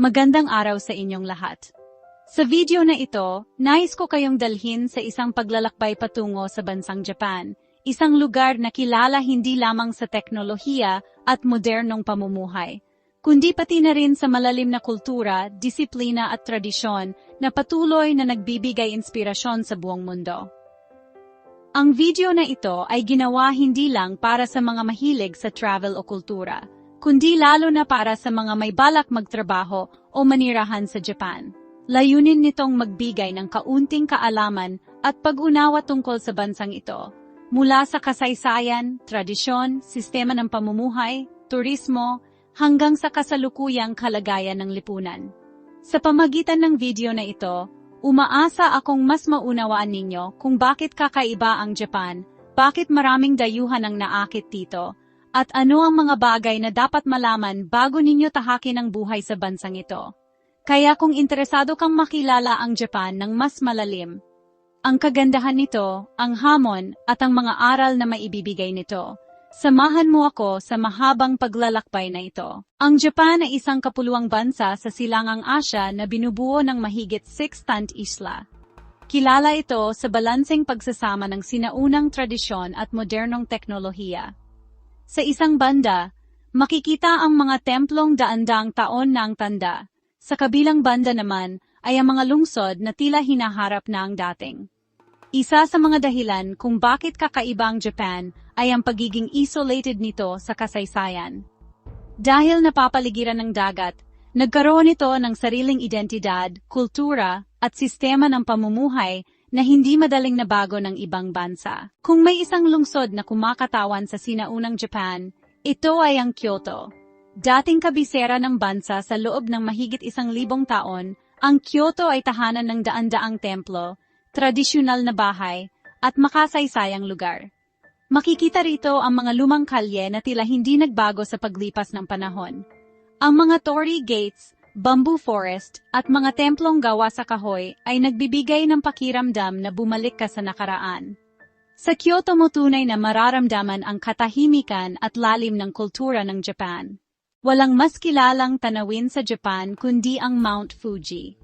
Magandang araw sa inyong lahat. Sa video na ito, nais ko kayong dalhin sa isang paglalakbay patungo sa bansang Japan, isang lugar na kilala hindi lamang sa teknolohiya at modernong pamumuhay, kundi pati na rin sa malalim na kultura, disiplina at tradisyon na patuloy na nagbibigay inspirasyon sa buong mundo. Ang video na ito ay ginawa hindi lang para sa mga mahilig sa travel o kultura, kundi lalo na para sa mga may balak magtrabaho o manirahan sa Japan. Layunin nitong magbigay ng kaunting kaalaman at pag-unawa tungkol sa bansang ito, mula sa kasaysayan, tradisyon, sistema ng pamumuhay, turismo, hanggang sa kasalukuyang kalagayan ng lipunan. Sa pamagitan ng video na ito, umaasa akong mas maunawaan ninyo kung bakit kakaiba ang Japan, bakit maraming dayuhan ang naakit dito, at ano ang mga bagay na dapat malaman bago ninyo tahakin ang buhay sa bansang ito. Kaya kung interesado kang makilala ang Japan ng mas malalim, ang kagandahan nito, ang hamon, at ang mga aral na maibibigay nito, samahan mo ako sa mahabang paglalakbay na ito. Ang Japan ay isang kapuluang bansa sa silangang Asya na binubuo ng mahigit 6 isla. Kilala ito sa balanseng pagsasama ng sinaunang tradisyon at modernong teknolohiya. Sa isang banda, makikita ang mga templong daan-daang taon na ang tanda. Sa kabilang banda naman ay ang mga lungsod na tila hinaharap na ang dating. Isa sa mga dahilan kung bakit kakaiba ang Japan ay ang pagiging isolated nito sa kasaysayan. Dahil napapaligiran ng dagat, nagkaroon ito ng sariling identidad, kultura, at sistema ng pamumuhay na hindi madaling nabago ng ibang bansa. Kung may isang lungsod na kumakatawan sa sinaunang Japan, ito ay ang Kyoto. Dating kabisera ng bansa sa loob ng mahigit 1,000 taon, ang Kyoto ay tahanan ng daan-daang templo, tradisyonal na bahay, at makasaysayang lugar. Makikita rito ang mga lumang kalye na tila hindi nagbago sa paglipas ng panahon. Ang mga torii gates, bamboo forest, at mga templong gawa sa kahoy ay nagbibigay ng pakiramdam na bumalik ka sa nakaraan. Sa Kyoto mo tunay na mararamdaman ang katahimikan at lalim ng kultura ng Japan. Walang mas kilalang tanawin sa Japan kundi ang Mount Fuji.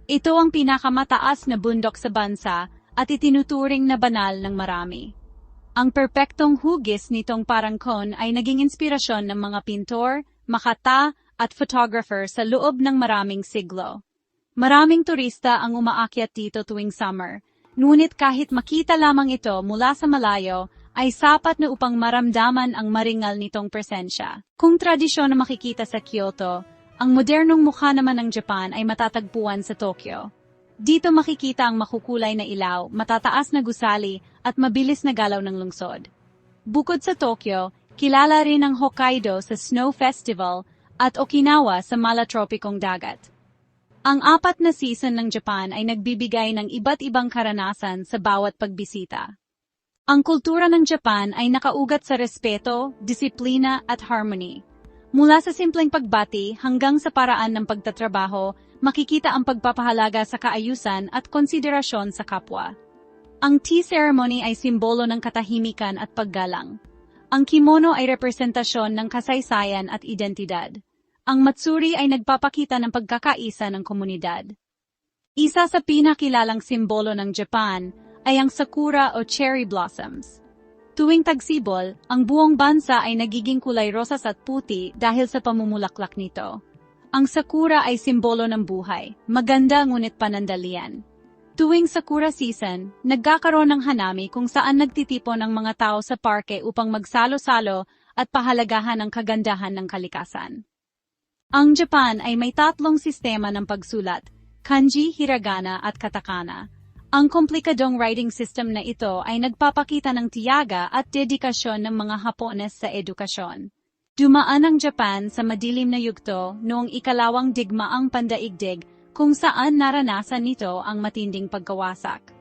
Ito ang pinakamataas na bundok sa bansa at itinuturing na banal ng marami. Ang perpektong hugis nitong parang cone ay naging inspirasyon ng mga pintor, makata, at photographer sa loob ng maraming siglo. Maraming turista ang umaakyat dito tuwing summer, ngunit kahit makita lamang ito mula sa malayo, ay sapat na upang maramdaman ang maringal nitong presensya. Kung tradisyon na makikita sa Kyoto, ang modernong mukha naman ng Japan ay matatagpuan sa Tokyo. Dito makikita ang makukulay na ilaw, matataas na gusali, at mabilis na galaw ng lungsod. Bukod sa Tokyo, kilala rin ang Hokkaido sa Snow Festival, at Okinawa sa malatropikong dagat. Ang 4 na season ng Japan ay nagbibigay ng iba't ibang karanasan sa bawat pagbisita. Ang kultura ng Japan ay nakaugat sa respeto, disiplina at harmony. Mula sa simpleng pagbati hanggang sa paraan ng pagtatrabaho, makikita ang pagpapahalaga sa kaayusan at konsiderasyon sa kapwa. Ang tea ceremony ay simbolo ng katahimikan at paggalang. Ang kimono ay representasyon ng kasaysayan at identidad. Ang matsuri ay nagpapakita ng pagkakaisa ng komunidad. Isa sa pinakilalang simbolo ng Japan ay ang sakura o cherry blossoms. Tuwing tagsibol, ang buong bansa ay nagiging kulay rosas at puti dahil sa pamumulaklak nito. Ang sakura ay simbolo ng buhay, maganda ngunit panandalian. Tuwing sakura season, nagkakaroon ng hanami kung saan nagtitipon ang mga tao sa parke upang magsalo-salo at pahalagahan ang kagandahan ng kalikasan. Ang Japan ay may 3 sistema ng pagsulat, kanji, hiragana at katakana. Ang komplikadong writing system na ito ay nagpapakita ng tiyaga at dedikasyon ng mga Hapones sa edukasyon. Dumaan ang Japan sa madilim na yugto noong ikalawang digmaang pandaigdig kung saan naranasan nito ang matinding pagkawasak.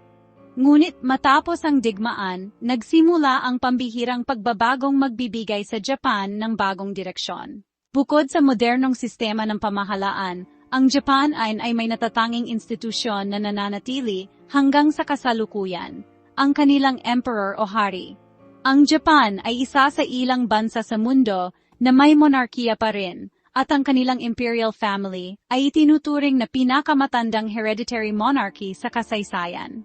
Ngunit matapos ang digmaan, nagsimula ang pambihirang pagbabagong magbibigay sa Japan ng bagong direksyon. Bukod sa modernong sistema ng pamahalaan, ang Japan ay may natatanging institusyon na nananatili hanggang sa kasalukuyan, ang kanilang emperor o hari. Ang Japan ay isa sa ilang bansa sa mundo na may monarkiya pa rin, at ang kanilang imperial family ay itinuturing na pinakamatandang hereditary monarchy sa kasaysayan.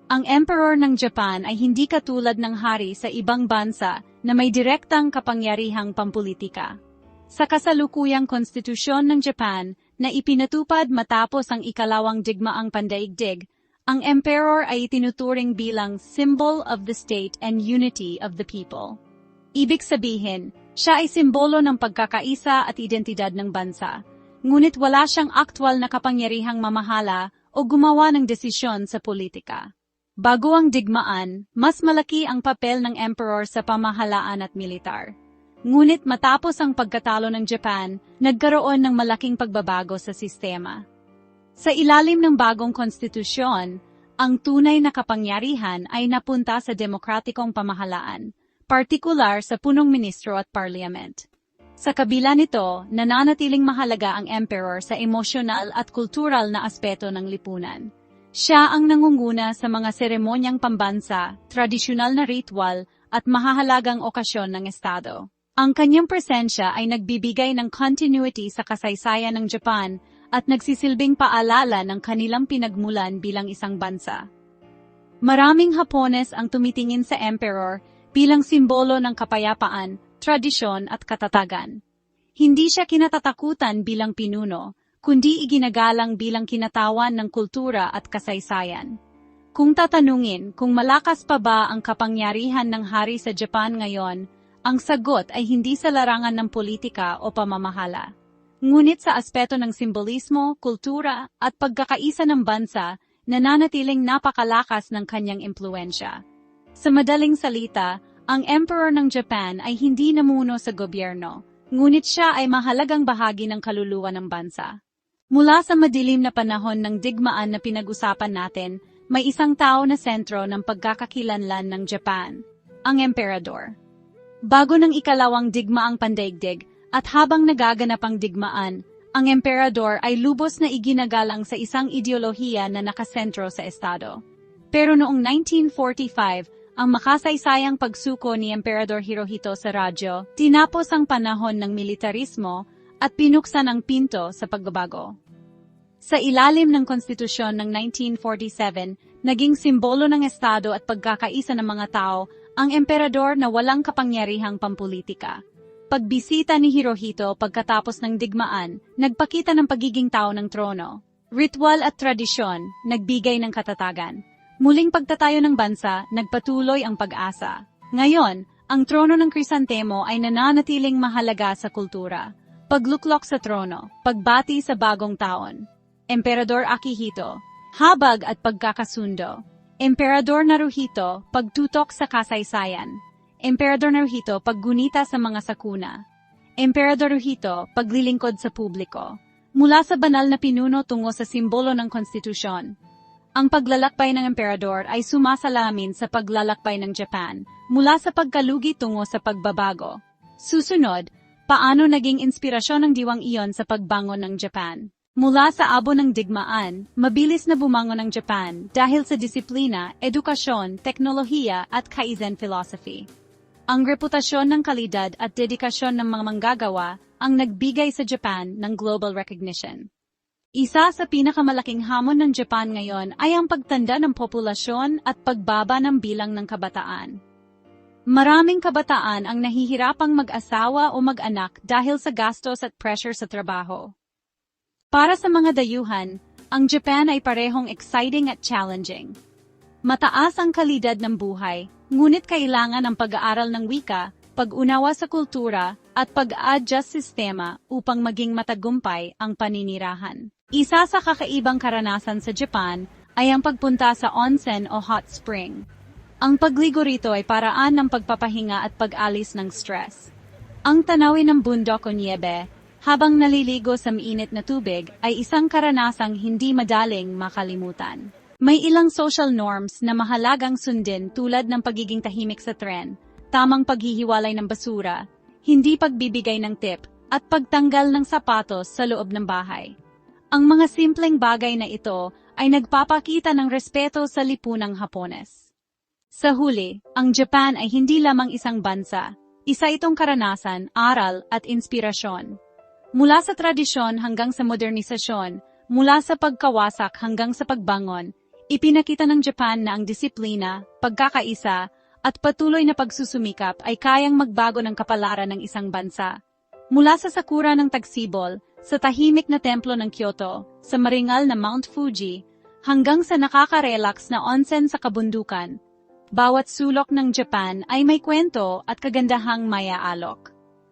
Ang Emperor ng Japan ay hindi katulad ng hari sa ibang bansa na may direktang kapangyarihang pampulitika. Sa kasalukuyang konstitusyon ng Japan na ipinatupad matapos ang ikalawang digmaang pandaigdig, ang Emperor ay itinuturing bilang symbol of the state and unity of the people. Ibig sabihin, siya ay simbolo ng pagkakaisa at identidad ng bansa, ngunit wala siyang aktwal na kapangyarihang mamahala o gumawa ng desisyon sa politika. Bago ang digmaan, mas malaki ang papel ng emperor sa pamahalaan at militar. Ngunit matapos ang pagkatalo ng Japan, nagkaroon ng malaking pagbabago sa sistema. Sa ilalim ng bagong konstitusyon, ang tunay na kapangyarihan ay napunta sa demokratikong pamahalaan, partikular sa punong ministro at parliament. Sa kabila nito, nananatiling mahalaga ang emperor sa emosyonal at kultural na aspeto ng lipunan. Siya ang nangunguna sa mga seremonyang pambansa, tradisyonal na ritual, at mahahalagang okasyon ng estado. Ang kanyang presensya ay nagbibigay ng continuity sa kasaysayan ng Japan at nagsisilbing paalala ng kanilang pinagmulan bilang isang bansa. Maraming Hapones ang tumitingin sa emperor bilang simbolo ng kapayapaan, tradisyon at katatagan. Hindi siya kinatatakutan bilang pinuno, kundi iginagalang bilang kinatawan ng kultura at kasaysayan. Kung tatanungin kung malakas pa ba ang kapangyarihan ng hari sa Japan ngayon, ang sagot ay hindi sa larangan ng politika o pamamahala. Ngunit sa aspeto ng simbolismo, kultura, at pagkakaisa ng bansa, nananatiling napakalakas ng kanyang impluensya. Sa madaling salita, ang Emperor ng Japan ay hindi namuno sa gobyerno, ngunit siya ay mahalagang bahagi ng kaluluwa ng bansa. Mula sa madilim na panahon ng digmaan na pinag-usapan natin, may isang tao na sentro ng pagkakakilanlan ng Japan, ang emperador. Bago ng ikalawang digmaang pandaigdig at habang nagaganap ang digmaan, ang emperador ay lubos na iginagalang sa isang ideolohiya na nakasentro sa estado. Pero noong 1945, ang makasaysayang pagsuko ni Emperador Hirohito sa radyo, tinapos ang panahon ng militarismo at pinuksan ang pinto sa pagbabago. Sa ilalim ng konstitusyon ng 1947, naging simbolo ng estado at pagkakaisa ng mga tao ang emperador na walang kapangyarihang pampulitika. Pagbisita ni Hirohito pagkatapos ng digmaan, nagpakita ng pagiging tao ng trono. Ritual at tradisyon, nagbigay ng katatagan. Muling pagtatayo ng bansa, nagpatuloy ang pag-asa. Ngayon, ang trono ng Krisantemo ay nananatiling mahalaga sa kultura. Pagluklok sa trono, pagbati sa bagong taon. Emperador Akihito, habag at pagkakasundo. Emperador Naruhito, pagtutok sa kasaysayan. Emperador Naruhito, paggunita sa mga sakuna. Emperador Naruhito, paglilingkod sa publiko. Mula sa banal na pinuno tungo sa simbolo ng konstitusyon. Ang paglalakbay ng emperador ay sumasalamin sa paglalakbay ng Japan, mula sa pagkalugi tungo sa pagbabago. Susunod, paano naging inspirasyon ng diwang iyon sa pagbangon ng Japan? Mula sa abo ng digmaan, mabilis na bumangon ang Japan dahil sa disiplina, edukasyon, teknolohiya at kaizen philosophy. Ang reputasyon ng kalidad at dedikasyon ng mga manggagawa ang nagbigay sa Japan ng global recognition. Isa sa pinakamalaking hamon ng Japan ngayon ay ang pagtanda ng populasyon at pagbaba ng bilang ng kabataan. Maraming kabataan ang nahihirapang mag-asawa o mag-anak dahil sa gastos at pressure sa trabaho. Para sa mga dayuhan, ang Japan ay parehong exciting at challenging. Mataas ang kalidad ng buhay, ngunit kailangan ang pag-aaral ng wika, pag-unawa sa kultura, at pag-adjust sistema upang maging matagumpay ang paninirahan. Isa sa kakaibang karanasan sa Japan ay ang pagpunta sa onsen o hot spring. Ang pagligo rito ay paraan ng pagpapahinga at pag-alis ng stress. Ang tanawin ng bundok o niebe, habang naliligo sa mainit na tubig, ay isang karanasang hindi madaling makalimutan. May ilang social norms na mahalagang sundin tulad ng pagiging tahimik sa tren, tamang paghihiwalay ng basura, hindi pagbibigay ng tip, at pagtanggal ng sapatos sa loob ng bahay. Ang mga simpleng bagay na ito ay nagpapakita ng respeto sa lipunang Hapones. Sa huli, ang Japan ay hindi lamang isang bansa, isa itong karanasan, aral at inspirasyon. Mula sa tradisyon hanggang sa modernisasyon, mula sa pagkawasak hanggang sa pagbangon, ipinakita ng Japan na ang disiplina, pagkakaisa, at patuloy na pagsusumikap ay kayang magbago ng kapalaran ng isang bansa. Mula sa sakura ng Tagsibol, sa tahimik na templo ng Kyoto, sa maringal na Mount Fuji, hanggang sa nakaka-relax na onsen sa kabundukan, bawat sulok ng Japan ay may kwento at kagandahang maya-alok.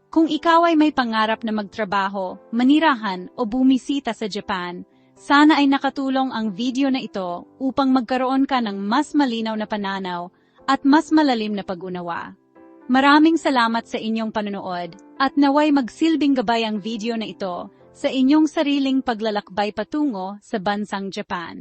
Kung ikaw ay may pangarap na magtrabaho, manirahan o bumisita sa Japan, sana ay nakatulong ang video na ito upang magkaroon ka ng mas malinaw na pananaw at mas malalim na pag-unawa. Maraming salamat sa inyong panonood at naway magsilbing gabay ang video na ito sa inyong sariling paglalakbay patungo sa bansang Japan.